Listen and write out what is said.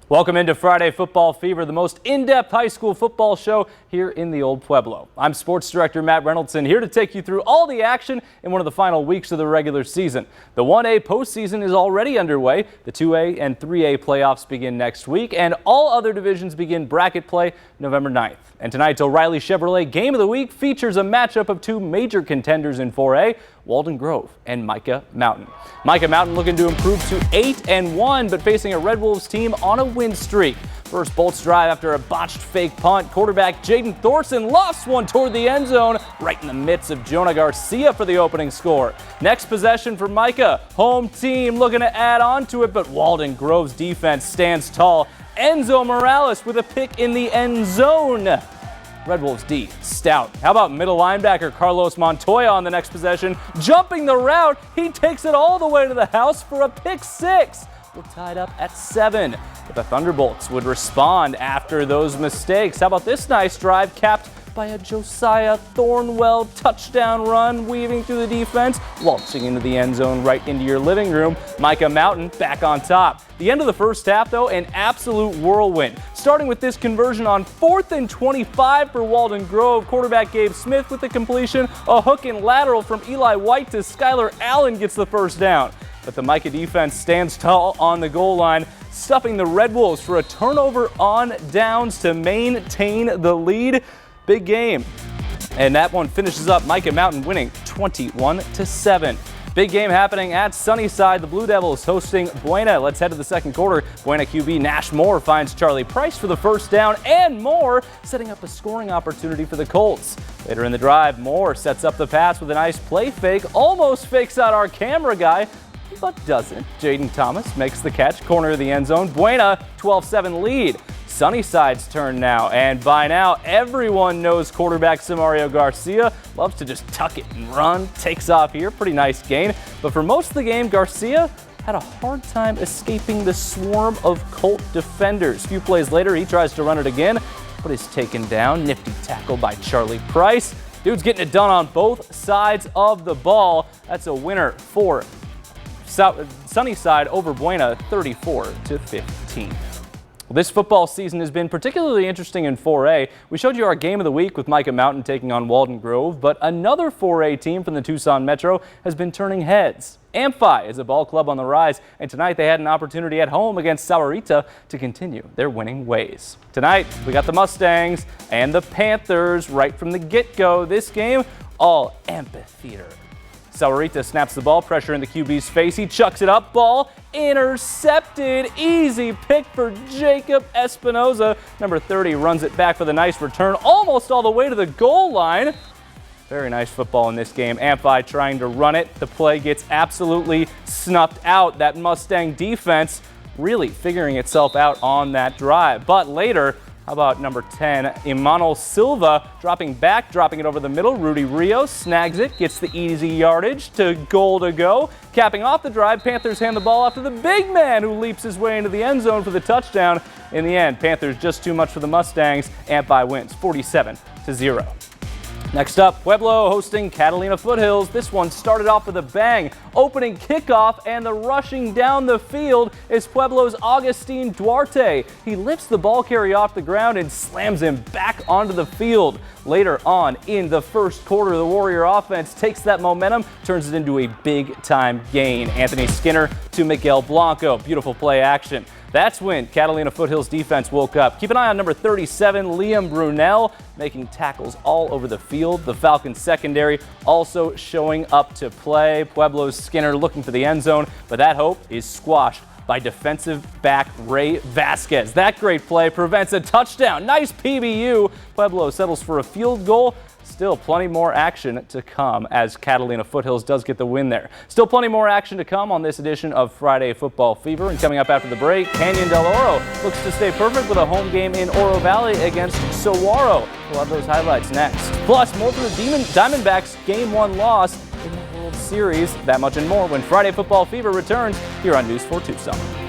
Welcome into Friday Football Fever, the most in-depth high school football show here in the Old Pueblo. I'm Sports Director Matt Reynoldson, here to take you through all the action in one of the final weeks of the regular season. The 1A postseason is already underway. The 2A and 3A playoffs begin next week, and all other divisions begin bracket play November 9th. And tonight's O'Reilly Chevrolet Game of the Week features a matchup of two major contenders in 4A, Walden Grove and Micah Mountain. Micah Mountain looking to improve to 8-1, but facing a Red Wolves team on a win streak. First Bolts drive after a botched fake punt. Quarterback Jaden Thorson lofts one toward the end zone, right in the midst of Jonah Garcia for the opening score. Next possession for Micah. Home team looking to add on to it, but Walden Grove's defense stands tall. Enzo Morales with a pick in the end zone. Red Wolves D, stout. How about middle linebacker Carlos Montoya on the next possession? Jumping the route, he takes it all the way to the house for a pick six. We're tied up at 7, but the Thunderbolts would respond after those mistakes. How about this nice drive capped by a Josiah Thornwell touchdown run, weaving through the defense, waltzing into the end zone right into your living room. Micah Mountain back on top. The end of the first half, though, an absolute whirlwind. Starting with this conversion on 4th and 25 for Walden Grove. Quarterback Gabe Smith with the completion. A hook and lateral from Eli White to Skylar Allen gets the first down. But the Micah defense stands tall on the goal line, stuffing the Red Wolves for a turnover on downs to maintain the lead. Big game. And that one finishes up Micah Mountain winning 21-7. Big game happening at Sunnyside. The Blue Devils hosting Buena. Let's head to the second quarter. Buena QB Nash Moore finds Charlie Price for the first down and more, setting up a scoring opportunity for the Colts. Later in the drive, Moore sets up the pass with a nice play fake. Almost fakes out our camera guy, but doesn't. Jaden Thomas makes the catch, corner of the end zone. Buena 12-7 lead. Sunnyside's turn now, and by now everyone knows quarterback Samario Garcia loves to just tuck it and run. Takes off here, pretty nice gain, but for most of the game Garcia had a hard time escaping the swarm of Colt defenders. A few plays later he tries to run it again, but is taken down. Nifty tackle by Charlie Price. Dude's getting it done on both sides of the ball. That's a winner for Sunnyside over Buena, 34-15. Well, this football season has been particularly interesting in 4A. We showed you our game of the week with Micah Mountain taking on Walden Grove, but another 4A team from the Tucson Metro has been turning heads. Amphi is a ball club on the rise, and tonight they had an opportunity at home against Sahuarita to continue their winning ways. Tonight, we got the Mustangs and the Panthers right from the get-go. This game, all amphitheater. Sahuarita snaps the ball, pressure in the QB's face. He chucks it up, ball intercepted. Easy pick for Jacob Espinoza. Number 30 runs it back for the nice return, almost all the way to the goal line. Very nice football in this game. Amphi trying to run it. The play gets absolutely snuffed out. That Mustang defense really figuring itself out on that drive. But later, how about number 10, Emmanuel Silva dropping back, dropping it over the middle. Rudy Rios snags it, gets the easy yardage to goal to go. Capping off the drive, Panthers hand the ball off to the big man who leaps his way into the end zone for the touchdown. In the end, Panthers just too much for the Mustangs. Amphi wins 47-0. Next up, Pueblo hosting Catalina Foothills. This one started off with a bang. Opening kickoff, and the rushing down the field is Pueblo's Augustine Duarte. He lifts the ball carrier off the ground and slams him back onto the field. Later on in the first quarter, the Warrior offense takes that momentum, turns it into a big-time gain. Anthony Skinner to Miguel Blanco. Beautiful play action. That's when Catalina Foothills defense woke up. Keep an eye on number 37, Liam Brunel, making tackles all over the field. The Falcons secondary also showing up to play. Pueblo's Skinner looking for the end zone, but that hope is squashed by defensive back Ray Vasquez. That great play prevents a touchdown. Nice PBU. Pueblo settles for a field goal. Still plenty more action to come as Catalina Foothills does get the win there. Still plenty more action to come on this edition of Friday Football Fever. And coming up after the break, Canyon Del Oro looks to stay perfect with a home game in Oro Valley against Saguaro. We'll have those highlights next. Plus, more from the Diamondbacks' Game 1 loss in the World Series. That much and more when Friday Football Fever returns here on News 4 Tucson.